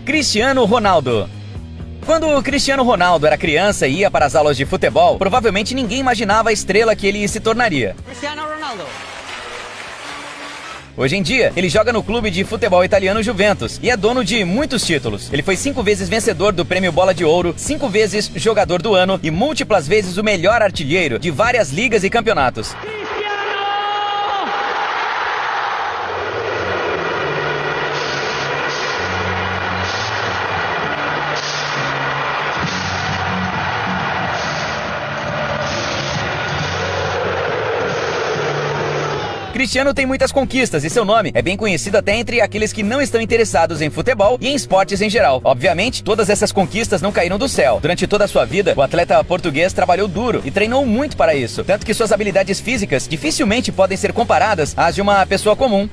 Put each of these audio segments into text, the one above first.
Cristiano Ronaldo. Quando o Cristiano Ronaldo era criança e ia para as aulas de futebol, provavelmente ninguém imaginava a estrela que ele se tornaria. Cristiano Ronaldo. Hoje em dia, ele joga no clube de futebol italiano Juventus e é dono de muitos títulos. Ele foi 5 vezes vencedor do Prêmio Bola de Ouro, 5 vezes jogador do ano e múltiplas vezes o melhor artilheiro de várias ligas e campeonatos. Cristiano tem muitas conquistas e seu nome é bem conhecido até entre aqueles que não estão interessados em futebol e em esportes em geral. Obviamente, todas essas conquistas não caíram do céu. Durante toda a sua vida, o atleta português trabalhou duro e treinou muito para isso, tanto que suas habilidades físicas dificilmente podem ser comparadas às de uma pessoa comum.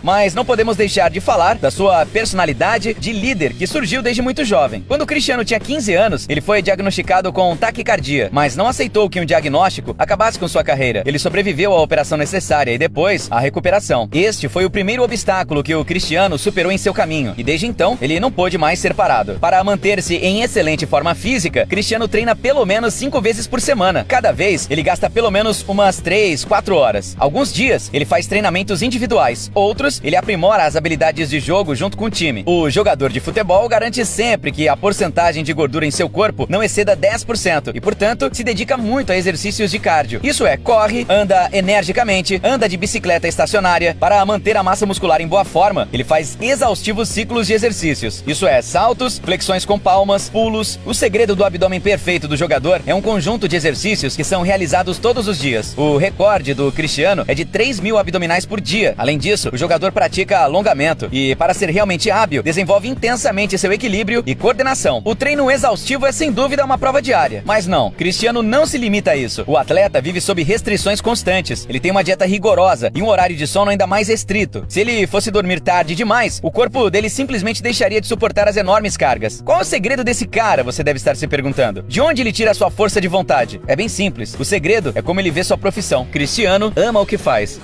Mas não podemos deixar de falar da sua personalidade de líder que surgiu desde muito jovem. Quando o Cristiano tinha 15 anos, ele foi diagnosticado com taquicardia, mas não aceitou que um diagnóstico acabasse com sua carreira. Ele sobreviveu à operação necessária e depois à recuperação. Este foi o primeiro obstáculo que o Cristiano superou em seu caminho e desde então ele não pôde mais ser parado. Para manter-se em excelente forma física, Cristiano treina pelo menos 5 vezes por semana. Cada vez ele gasta pelo menos umas 3, 4 horas. Alguns dias ele faz treinamentos individuais, outros ele aprimora as habilidades de jogo junto com o time. O jogador de futebol garante sempre que a porcentagem de gordura em seu corpo não exceda 10% e, portanto, se dedica muito a exercícios de cardio. Isso é, corre, anda energicamente, anda de bicicleta estacionária. Para manter a massa muscular em boa forma, ele faz exaustivos ciclos de exercícios. Isso é, saltos, flexões com palmas, pulos. O segredo do abdômen perfeito do jogador é um conjunto de exercícios que são realizados todos os dias. O recorde do Cristiano é de 3.000 abdominais por dia. Além disso, o jogador pratica alongamento e, para ser realmente hábil, desenvolve intensamente seu equilíbrio e coordenação. O treino exaustivo é sem dúvida uma prova diária. Mas não, Cristiano não se limita a isso. O atleta vive sob restrições constantes. Ele tem uma dieta rigorosa e um horário de sono ainda mais restrito. Se ele fosse dormir tarde demais, o corpo dele simplesmente deixaria de suportar as enormes cargas. Qual é o segredo desse cara, você deve estar se perguntando? De onde ele tira a sua força de vontade? É bem simples. O segredo é como ele vê sua profissão. Cristiano ama o que faz.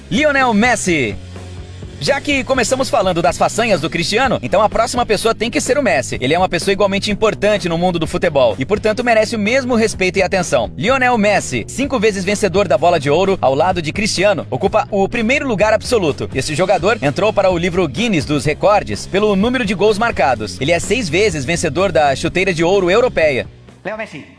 Lionel Messi. Já que começamos falando das façanhas do Cristiano, então a próxima pessoa tem que ser o Messi. Ele é uma pessoa igualmente importante no mundo do futebol e, portanto, merece o mesmo respeito e atenção. Lionel Messi, 5 vezes vencedor da Bola de Ouro, ao lado de Cristiano, ocupa o primeiro lugar absoluto. Esse jogador entrou para o livro Guinness dos recordes pelo número de gols marcados. Ele é 6 vezes vencedor da chuteira de ouro europeia. Leo Messi.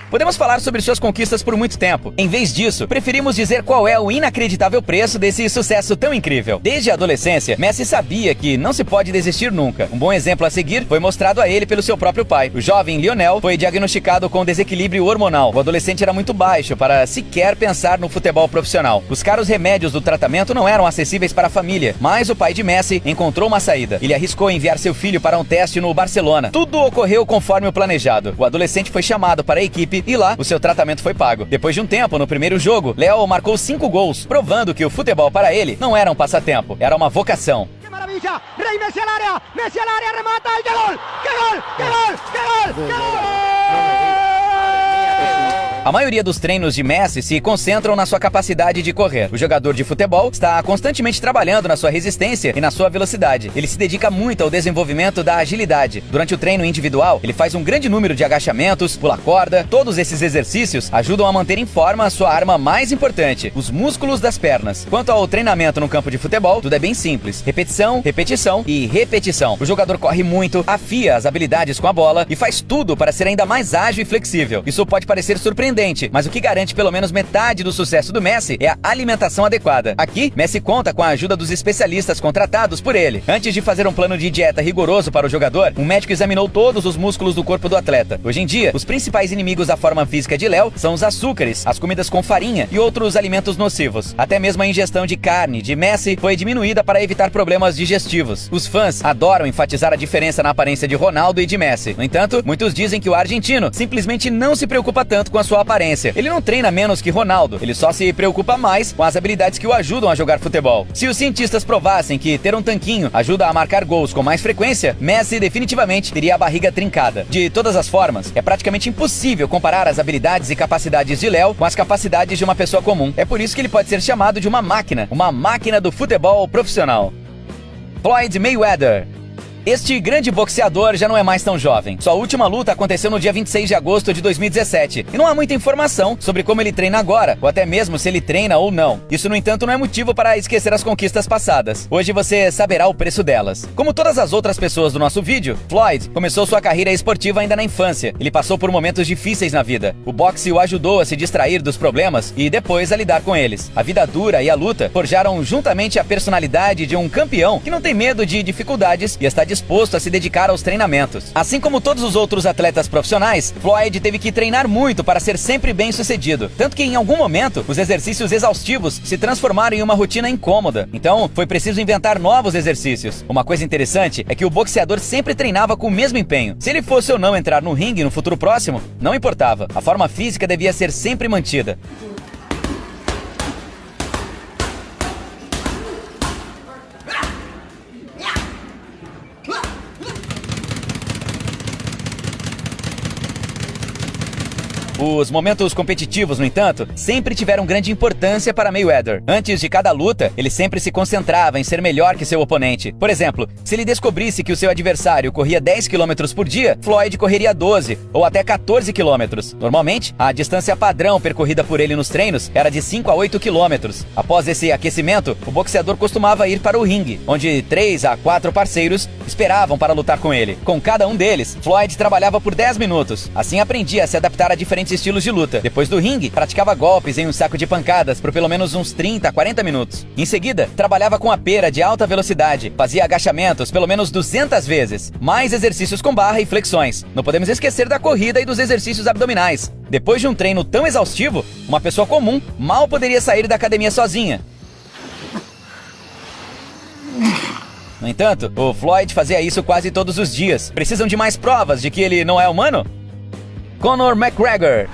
Podemos falar sobre suas conquistas por muito tempo. Em vez disso, preferimos dizer qual é o inacreditável preço desse sucesso tão incrível. Desde a adolescência, Messi sabia que não se pode desistir nunca. Um bom exemplo a seguir foi mostrado a ele pelo seu próprio pai. O jovem Lionel foi diagnosticado com desequilíbrio hormonal. O adolescente era muito baixo para sequer pensar no futebol profissional. Os caros remédios do tratamento não eram acessíveis para a família, mas o pai de Messi encontrou uma saída. Ele arriscou enviar seu filho para um teste no Barcelona. Tudo ocorreu conforme o planejado. O adolescente foi chamado para a equipe e lá o seu tratamento foi pago. Depois de um tempo, no primeiro jogo, Leo marcou 5 gols, provando que o futebol para ele não era um passatempo, era uma vocação. ¡Qué maravilla! ¡Rey Messi al área! ¡Remata! ¡Y qué gol! ¡Qué gol! ¡Qué gol! ¡Qué gol! ¡Qué gol! A maioria dos treinos de Messi se concentram na sua capacidade de correr. O jogador de futebol está constantemente trabalhando na sua resistência e na sua velocidade. Ele se dedica muito ao desenvolvimento da agilidade. Durante o treino individual, ele faz um grande número de agachamentos, pula corda. Todos esses exercícios ajudam a manter em forma a sua arma mais importante, os músculos das pernas. Quanto ao treinamento no campo de futebol, tudo é bem simples. Repetição, repetição e repetição. O jogador corre muito, afia as habilidades com a bola e faz tudo para ser ainda mais ágil e flexível. Isso pode parecer surpreendente, mas o que garante pelo menos metade do sucesso do Messi é a alimentação adequada. Aqui, Messi conta com a ajuda dos especialistas contratados por ele. Antes de fazer um plano de dieta rigoroso para o jogador, um médico examinou todos os músculos do corpo do atleta. Hoje em dia, os principais inimigos da forma física de Léo são os açúcares, as comidas com farinha e outros alimentos nocivos. Até mesmo a ingestão de carne de Messi foi diminuída para evitar problemas digestivos. Os fãs adoram enfatizar a diferença na aparência de Ronaldo e de Messi. No entanto, muitos dizem que o argentino simplesmente não se preocupa tanto com a sua sua aparência. Ele não treina menos que Ronaldo, ele só se preocupa mais com as habilidades que o ajudam a jogar futebol. Se os cientistas provassem que ter um tanquinho ajuda a marcar gols com mais frequência, Messi definitivamente teria a barriga trincada. De todas as formas, é praticamente impossível comparar as habilidades e capacidades de Léo com as capacidades de uma pessoa comum. É por isso que ele pode ser chamado de uma máquina do futebol profissional. Floyd Mayweather. Este grande boxeador já não é mais tão jovem. Sua última luta aconteceu no dia 26 de agosto de 2017. E não há muita informação sobre como ele treina agora, ou até mesmo se ele treina ou não. Isso, no entanto, não é motivo para esquecer as conquistas passadas. Hoje você saberá o preço delas. Como todas as outras pessoas do nosso vídeo, Floyd começou sua carreira esportiva ainda na infância. Ele passou por momentos difíceis na vida. O boxe o ajudou a se distrair dos problemas e depois a lidar com eles. A vida dura e a luta forjaram juntamente a personalidade de um campeão que não tem medo de dificuldades e está disposto a se dedicar aos treinamentos. Assim como todos os outros atletas profissionais, Floyd teve que treinar muito para ser sempre bem sucedido. Tanto que em algum momento, os exercícios exaustivos se transformaram em uma rotina incômoda. Então, foi preciso inventar novos exercícios. Uma coisa interessante é que o boxeador sempre treinava com o mesmo empenho. Se ele fosse ou não entrar no ringue no futuro próximo, não importava. A forma física devia ser sempre mantida. Os momentos competitivos, no entanto, sempre tiveram grande importância para Mayweather. Antes de cada luta, ele sempre se concentrava em ser melhor que seu oponente. Por exemplo, se ele descobrisse que o seu adversário corria 10 km por dia, Floyd correria 12 ou até 14 km. Normalmente, a distância padrão percorrida por ele nos treinos era de 5 a 8 km. Após esse aquecimento, o boxeador costumava ir para o ringue, onde 3 a 4 parceiros esperavam para lutar com ele. Com cada um deles, Floyd trabalhava por 10 minutos. Assim aprendia a se adaptar a diferentes estilos de luta. Depois do ringue, praticava golpes em um saco de pancadas por pelo menos uns 30 a 40 minutos. Em seguida, trabalhava com a pera de alta velocidade, fazia agachamentos pelo menos 200 vezes, mais exercícios com barra e flexões. Não podemos esquecer da corrida e dos exercícios abdominais. Depois de um treino tão exaustivo, uma pessoa comum mal poderia sair da academia sozinha. No entanto, o Floyd fazia isso quase todos os dias. Precisam de mais provas de que ele não é humano? Conor McGregor.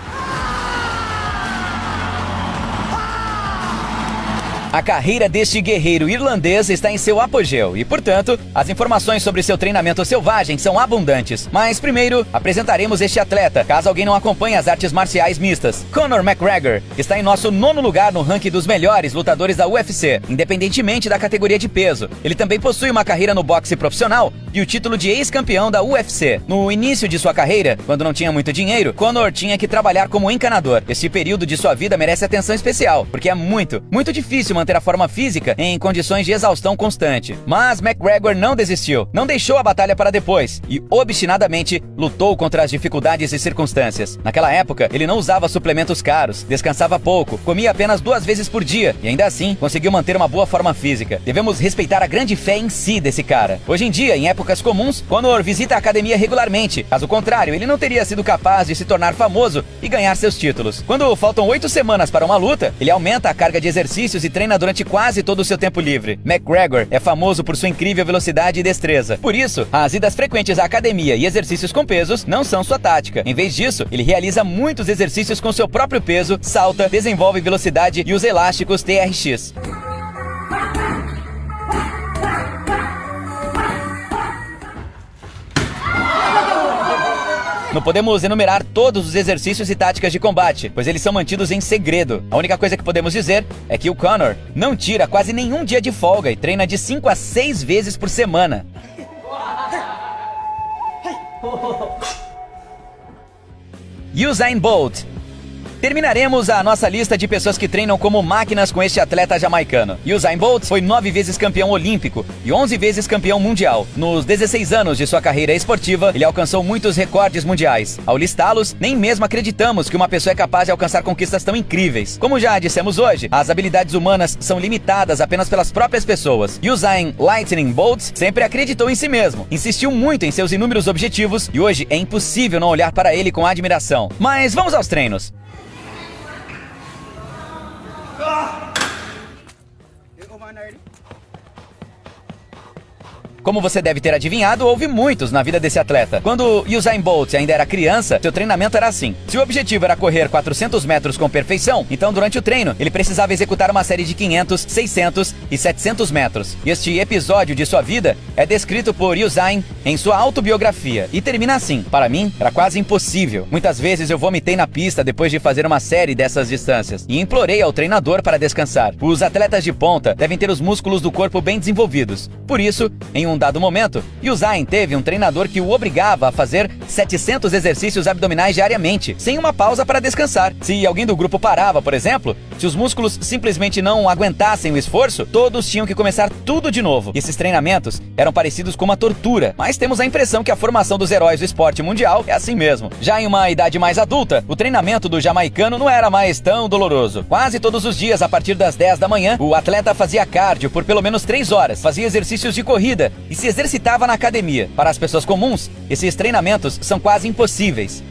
A carreira deste guerreiro irlandês está em seu apogeu e, portanto, as informações sobre seu treinamento selvagem são abundantes. Mas primeiro, apresentaremos este atleta, caso alguém não acompanhe as artes marciais mistas. Conor McGregor está em nosso 9º lugar no ranking dos melhores lutadores da UFC, independentemente da categoria de peso. Ele também possui uma carreira no boxe profissional e o título de ex-campeão da UFC. No início de sua carreira, quando não tinha muito dinheiro, Conor tinha que trabalhar como encanador. Este período de sua vida merece atenção especial, porque é muito difícil manter a forma física em condições de exaustão constante. Mas McGregor não desistiu, não deixou a batalha para depois e obstinadamente lutou contra as dificuldades e circunstâncias. Naquela época, ele não usava suplementos caros, descansava pouco, comia apenas 2 vezes por dia e ainda assim conseguiu manter uma boa forma física. Devemos respeitar a grande fé em si desse cara. Hoje em dia, em épocas comuns, Conor visita a academia regularmente. Caso contrário, ele não teria sido capaz de se tornar famoso e ganhar seus títulos. Quando faltam 8 semanas para uma luta, ele aumenta a carga de exercícios e treina durante quase todo o seu tempo livre. McGregor é famoso por sua incrível velocidade e destreza. Por isso, as idas frequentes à academia e exercícios com pesos não são sua tática. Em vez disso, ele realiza muitos exercícios com seu próprio peso, salta, desenvolve velocidade e usa elásticos TRX. Não podemos enumerar todos os exercícios e táticas de combate, pois eles são mantidos em segredo. A única coisa que podemos dizer é que o Conor não tira quase nenhum dia de folga e treina de 5 a 6 vezes por semana. Usain Bolt. Terminaremos a nossa lista de pessoas que treinam como máquinas com este atleta jamaicano. Usain Bolt foi 9 vezes campeão olímpico e 11 vezes campeão mundial. Nos 16 anos de sua carreira esportiva, ele alcançou muitos recordes mundiais. Ao listá-los, nem mesmo acreditamos que uma pessoa é capaz de alcançar conquistas tão incríveis. Como já dissemos hoje, as habilidades humanas são limitadas apenas pelas próprias pessoas. Usain Lightning Bolt sempre acreditou em si mesmo, insistiu muito em seus inúmeros objetivos e hoje é impossível não olhar para ele com admiração. Mas vamos aos treinos. Como você deve ter adivinhado, houve muitos na vida desse atleta. Quando Usain Bolt ainda era criança, seu treinamento era assim. Se o objetivo era correr 400 metros com perfeição, então durante o treino, ele precisava executar uma série de 500, 600 e 700 metros. Este episódio de sua vida é descrito por Usain em sua autobiografia e termina assim: para mim, era quase impossível. Muitas vezes eu vomitei na pista depois de fazer uma série dessas distâncias e implorei ao treinador para descansar. Os atletas de ponta devem ter os músculos do corpo bem desenvolvidos. Por isso, em um dado momento, Usain teve um treinador que o obrigava a fazer 700 exercícios abdominais diariamente, sem uma pausa para descansar. Se alguém do grupo parava, por exemplo, se os músculos simplesmente não aguentassem o esforço, todos tinham que começar tudo de novo. Esses treinamentos eram parecidos com uma tortura, mas temos a impressão que a formação dos heróis do esporte mundial é assim mesmo. Já em uma idade mais adulta, o treinamento do jamaicano não era mais tão doloroso. Quase todos os dias, a partir das 10 da manhã, o atleta fazia cardio por pelo menos 3 horas, fazia exercícios de corrida e se exercitava na academia. Para as pessoas comuns, esses treinamentos são quase impossíveis.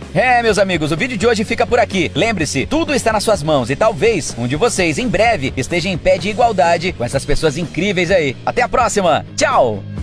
Meus amigos, o vídeo de hoje fica por aqui. Lembre-se, tudo está nas suas mãos e talvez um de vocês, em breve, esteja em pé de igualdade com essas pessoas incríveis aí. Até a próxima! Tchau!